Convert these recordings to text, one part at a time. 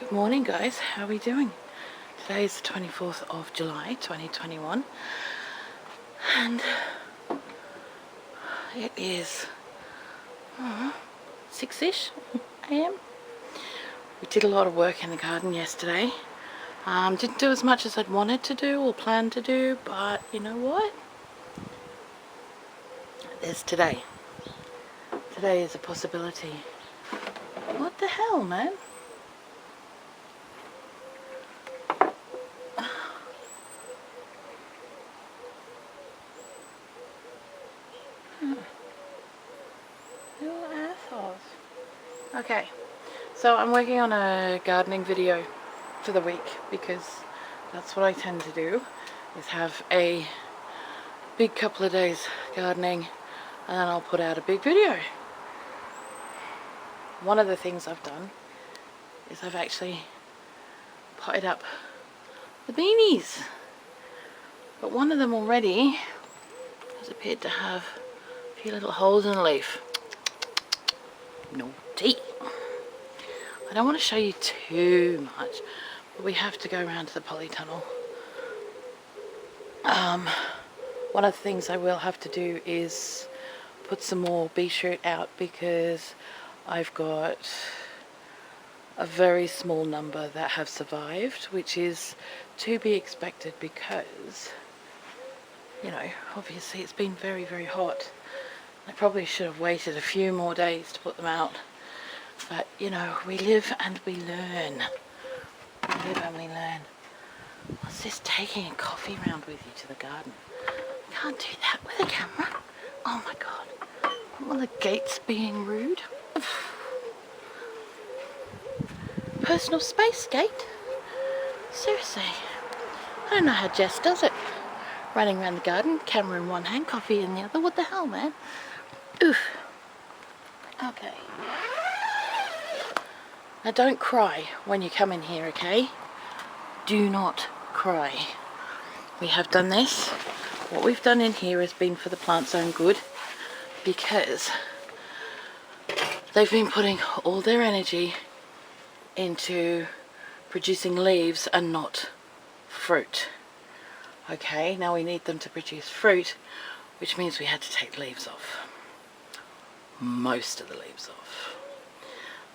Good morning, guys. How are we doing? Today is the 24th of July 2021 and it is 6ish a.m. We did a lot of work in the garden yesterday. Didn't do as much as I'd wanted to do or planned to do, but you know what? There's today. Today is a possibility. What the hell, man? Little assholes. Okay, so I'm working on a gardening video for the week because that's what I tend to do, is have a big couple of days gardening and then I'll put out a big video. One of the things I've done is I've actually potted up the beanies, but one of them already has appeared to have a few little holes in the leaf. Naughty. I don't want to show you too much, but we have to go around to the polytunnel. One of the things I will have to do is put some more beetroot out because I've got a very small number that have survived, which is to be expected because, you know, obviously it's been very, very hot. I probably should have waited a few more days to put them out. But, you know, we live and we learn. We live and we learn. What's this taking a coffee round with you to the garden? Can't do that with a camera. Oh my god. Well, the gate's being rude. Personal space gate? Seriously. I don't know how Jess does it. Running around the garden, camera in one hand, coffee in the other. What the hell, man? Oof. Okay. Now don't cry when you come in here, okay? Do not cry. We have done this. What we've done in here has been for the plant's own good because they've been putting all their energy into producing leaves and not fruit. Okay, now we need them to produce fruit, which means we had to take the leaves off. Most of the leaves off.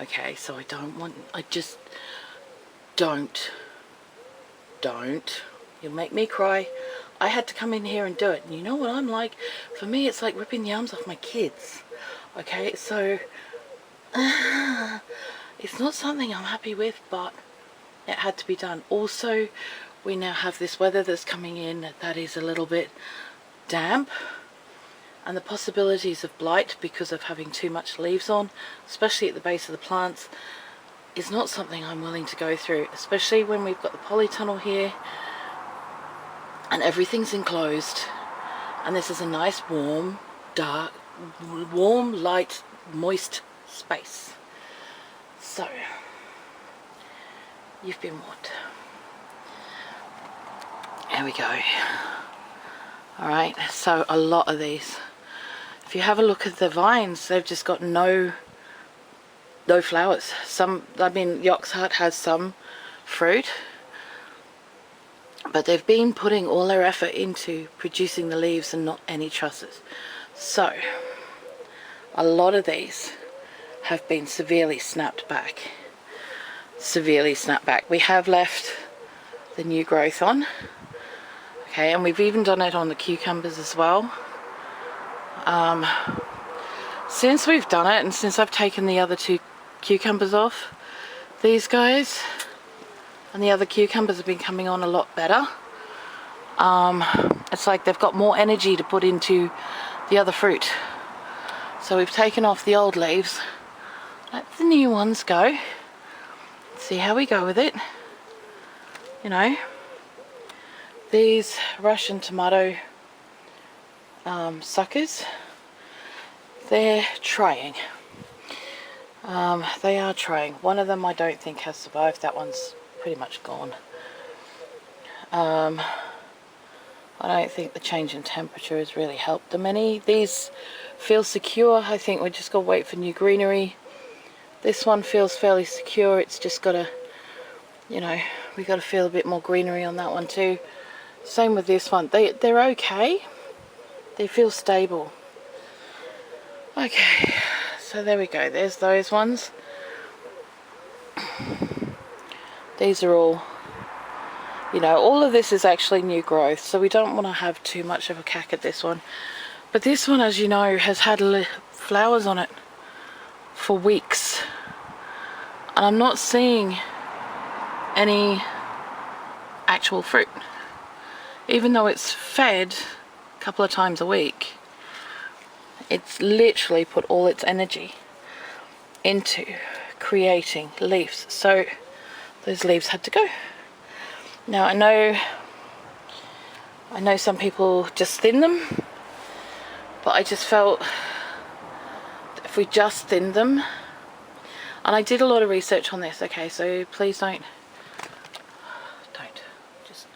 Okay, so I just don't. You'll make me cry. I had to come in here and do it. And you know what I'm like? For me, it's like ripping the arms off my kids. Okay, so it's not something I'm happy with, but it had to be done. Also, we now have this weather that's coming in that is a little bit damp, and the possibilities of blight because of having too much leaves on, especially at the base of the plants, is not something I'm willing to go through, especially when we've got the polytunnel here and everything's enclosed, and this is a nice warm, dark, light, moist space. So, you've been warned. There we go. Alright, so a lot of these. If you have a look at the vines, they've just got no flowers. Some, I mean, Yock's Heart has some fruit, but they've been putting all their effort into producing the leaves and not any trusses. So, a lot of these have been severely snapped back. Severely snapped back. We have left the new growth on. Okay, and we've even done it on the cucumbers as well. Since we've done it, and since I've taken the other two cucumbers off, these guys and the other cucumbers have been coming on a lot better. It's like they've got more energy to put into the other fruit. So we've taken off the old leaves, let the new ones go, see how we go with it. You know, these Russian tomato suckers, they're trying. They are trying. One of them I don't think has survived. That one's pretty much gone. I don't think the change in temperature has really helped them any. These feel secure. I think we just got to wait for new greenery. This one feels fairly secure. It's just got to you know, we got to feel a bit more greenery on that one too. Same with this one. They're okay. They feel stable. Okay, so there we go. There's those ones. These are all, you know, all of this is actually new growth, so we don't want to have too much of a cack at this one. But this one, as you know, has had flowers on it for weeks. And I'm not seeing any actual fruit. Even though it's fed a couple of times a week, it's literally put all its energy into creating leaves. So those leaves had to go. Now I know some people just thin them, but I just felt if we just thinned them, and I did a lot of research on this, okay, so please don't, just,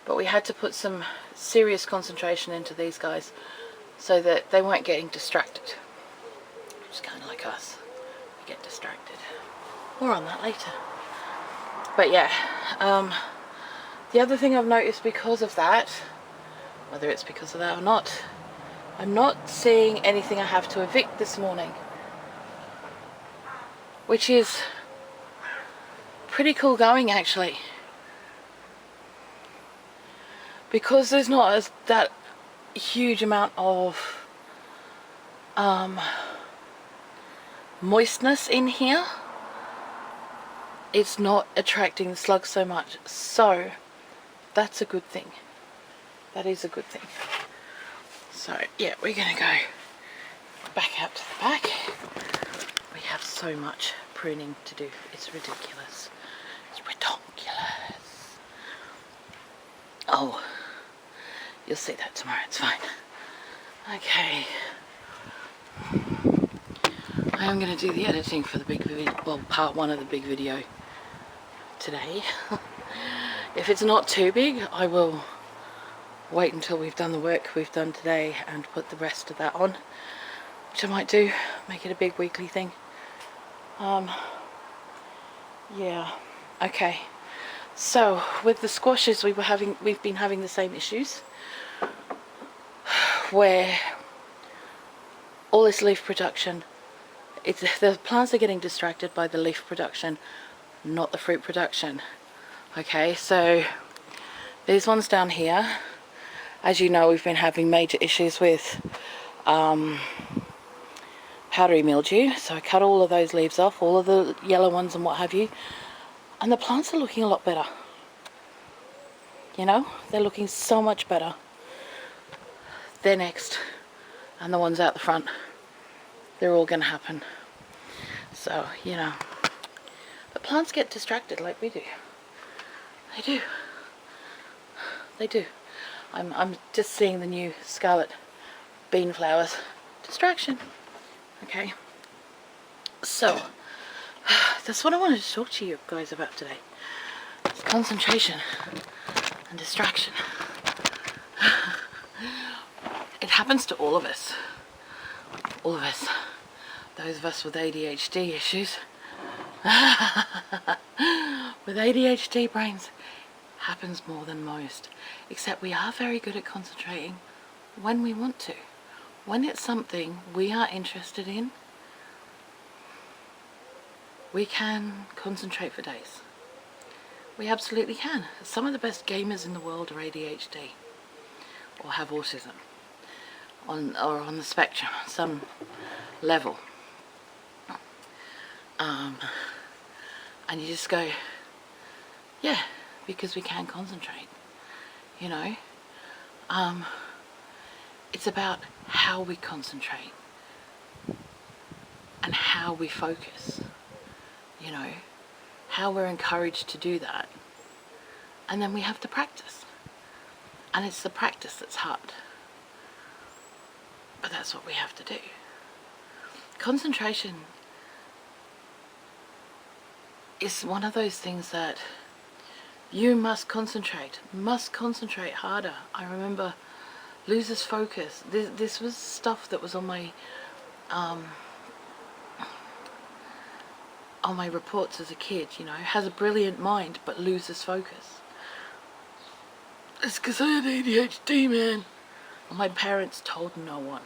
but we had to put some serious concentration into these guys so that they weren't getting distracted. It's kind of like us, we get distracted. More on that later. But yeah, the other thing I've noticed because of that, whether it's because of that or not, I'm not seeing anything I have to evict this morning, which is pretty cool going actually, because there's not that huge amount of moistness in here. It's not attracting the slugs so much, so that's a good thing. That is a good thing. So yeah, we're gonna go back out to the back. We have so much pruning to do, it's ridiculous. It's ridiculous. Oh, you'll see that tomorrow, it's fine. Okay, I am going to do the editing for the big video, well, part one of the big video today. If it's not too big, I will wait until we've done the work we've done today and put the rest of that on, which I might do, make it a big weekly thing. Yeah, okay. So with the squashes we've been having the same issues where all this leaf production, the plants are getting distracted by the leaf production, not the fruit production. Okay, so these ones down here, as you know, we've been having major issues with powdery mildew, so I cut all of those leaves off, all of the yellow ones and what have you, and the plants are looking a lot better. You know, they're looking so much better. They're next, and the ones out the front, they're all going to happen. So, you know, but plants get distracted like we do. They do. They do. I'm just seeing the new scarlet bean flowers. Distraction. Okay. So, that's what I wanted to talk to you guys about today. It's concentration and distraction. It happens to all of us. All of us. Those of us with ADHD issues. With ADHD brains, happens more than most. Except we are very good at concentrating when we want to. When it's something we are interested in, we can concentrate for days. We absolutely can. Some of the best gamers in the world are ADHD or have autism or on the spectrum, some level. And you just go, yeah, because we can concentrate, you know. It's about how we concentrate and how we focus, you know, how we're encouraged to do that. And then we have to practice. And it's the practice that's hard. But that's what we have to do. Concentration is one of those things that you must concentrate harder. I remember loses focus. This was stuff that was on my on my reports as a kid, you know, has a brilliant mind but loses focus. It's because I had ADHD, man. And my parents told no one.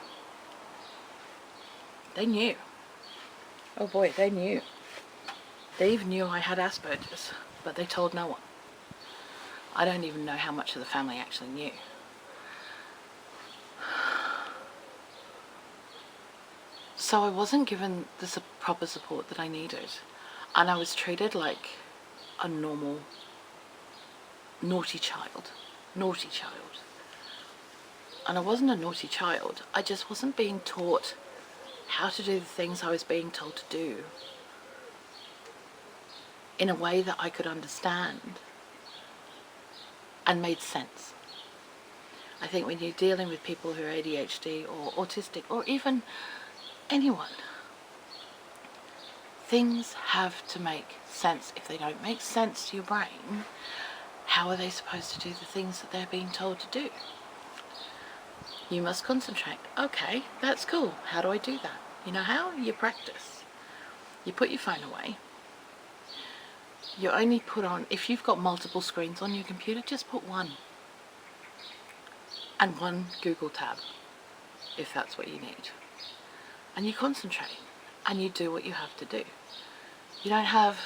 They knew. Oh boy, they knew. They even knew I had Asperger's, but they told no one. I don't even know how much of the family actually knew. So I wasn't given the proper support that I needed, and I was treated like a normal naughty child. And I wasn't a naughty child, I just wasn't being taught how to do the things I was being told to do in a way that I could understand and made sense. I think when you're dealing with people who are ADHD or autistic or even anyone, things have to make sense. If they don't make sense to your brain, how are they supposed to do the things that they're being told to do? You must concentrate. Okay, that's cool. How do I do that? You know how? You practice. You put your phone away. You only put on, if you've got multiple screens on your computer, just put one. And one Google tab, if that's what you need. And you concentrate. And you do what you have to do. You don't have,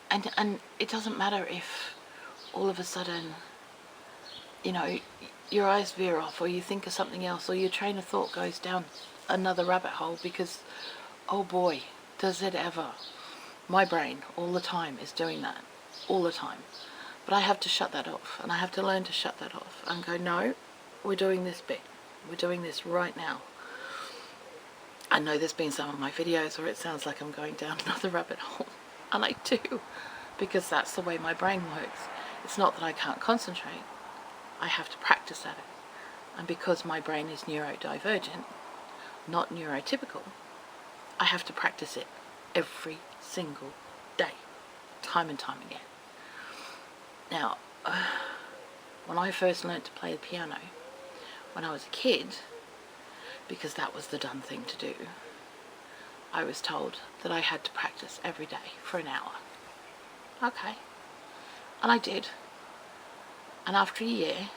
and it doesn't matter if all of a sudden, you know, your eyes veer off, or you think of something else, or your train of thought goes down another rabbit hole, because, oh boy, does it ever. My brain, all the time, is doing that. All the time. But I have to shut that off, and I have to learn to shut that off, and go, no, we're doing this bit. We're doing this right now. I know there's been some of my videos where it sounds like I'm going down another rabbit hole, and I do, because that's the way my brain works. It's not that I can't concentrate, I have to practice at it. And because my brain is neurodivergent, not neurotypical, I have to practice it every single day, time and time again. Now, when I first learnt to play the piano, when I was a kid, because that was the done thing to do, I was told that I had to practice every day for an hour. Okay. And I did. And after a year,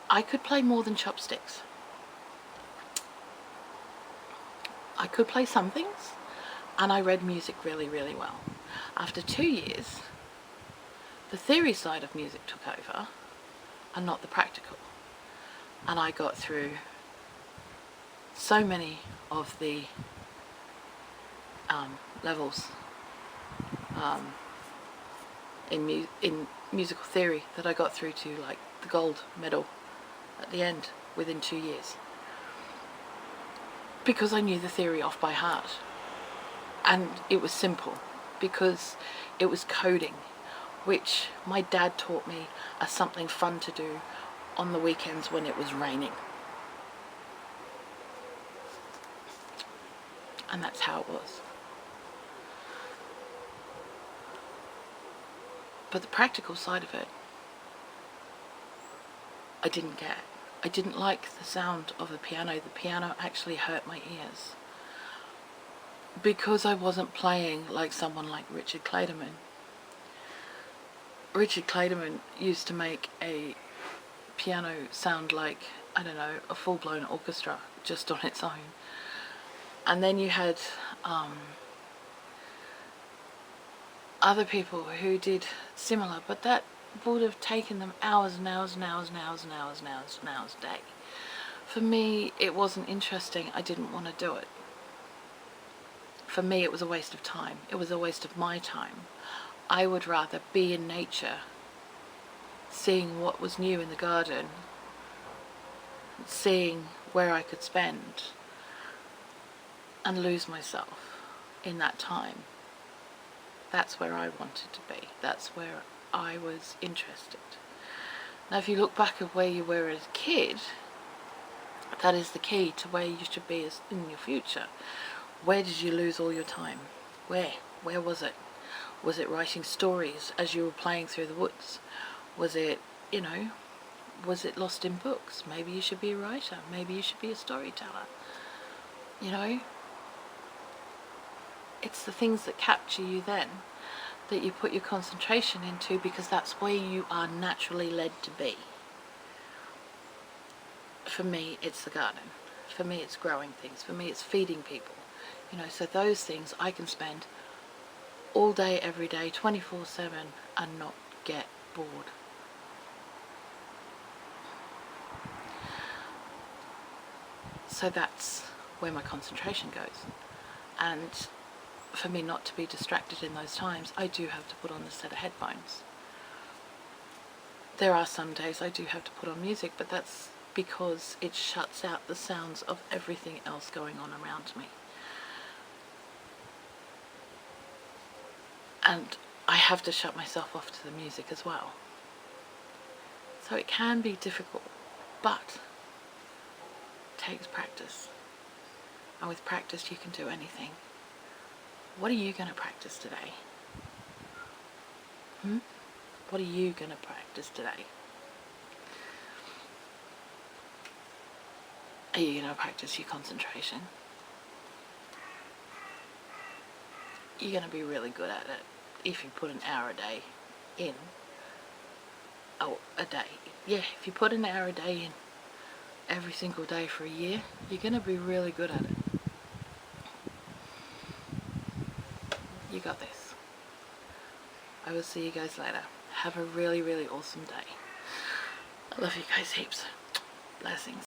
I could play more than chopsticks. I could play some things, and I read music really, really well. After 2 years, the theory side of music took over, and not the practical. And I got through so many of the levels in musical theory that I got through to, like, the gold medal at the end within 2 years, because I knew the theory off by heart. And it was simple, because it was coding, which my dad taught me as something fun to do on the weekends when it was raining. And that's how it was. But the practical side of it, I didn't get. I didn't like the sound of the piano. The piano actually hurt my ears, because I wasn't playing like someone like Richard Clayderman. Richard Clayderman used to make a piano sound like, I don't know, a full-blown orchestra just on its own. And then you had other people who did similar, but that would have taken them hours and hours and hours and hours and hours and hours and hours a day. For me, it wasn't interesting. I didn't want to do it. For me, it was a waste of time. It was a waste of my time. I would rather be in nature, seeing what was new in the garden, seeing where I could spend, and lose myself in that time. That's where I wanted to be. That's where I was interested. Now, if you look back at where you were as a kid, that is the key to where you should be in your future. Where did you lose all your time? Where? Where was it? Was it writing stories as you were playing through the woods? Was it, you know, was it lost in books? Maybe you should be a writer. Maybe you should be a storyteller. You know? it's the things that capture you then that you put your concentration into, because that's where you are naturally led to be. For me, it's the garden. For me, it's growing things. For me, it's feeding people. You know, so those things I can spend all day, every day, 24/7 and not get bored. So that's where my concentration goes. And for me not to be distracted in those times, I do have to put on a set of headphones. There are some days I do have to put on music, but that's because it shuts out the sounds of everything else going on around me. And I have to shut myself off to the music as well. So it can be difficult, but it takes practice. And with practice you can do anything. What are you going to practice today? What are you going to practice today? Are you going to practice your concentration? You're going to be really good at it if you put an hour a day in. Oh, a day. Yeah, if you put an hour a day in every single day for a year, you're going to be really good at it. You got this. I will see you guys later. Have a really, really awesome day. I love you guys heaps. Blessings.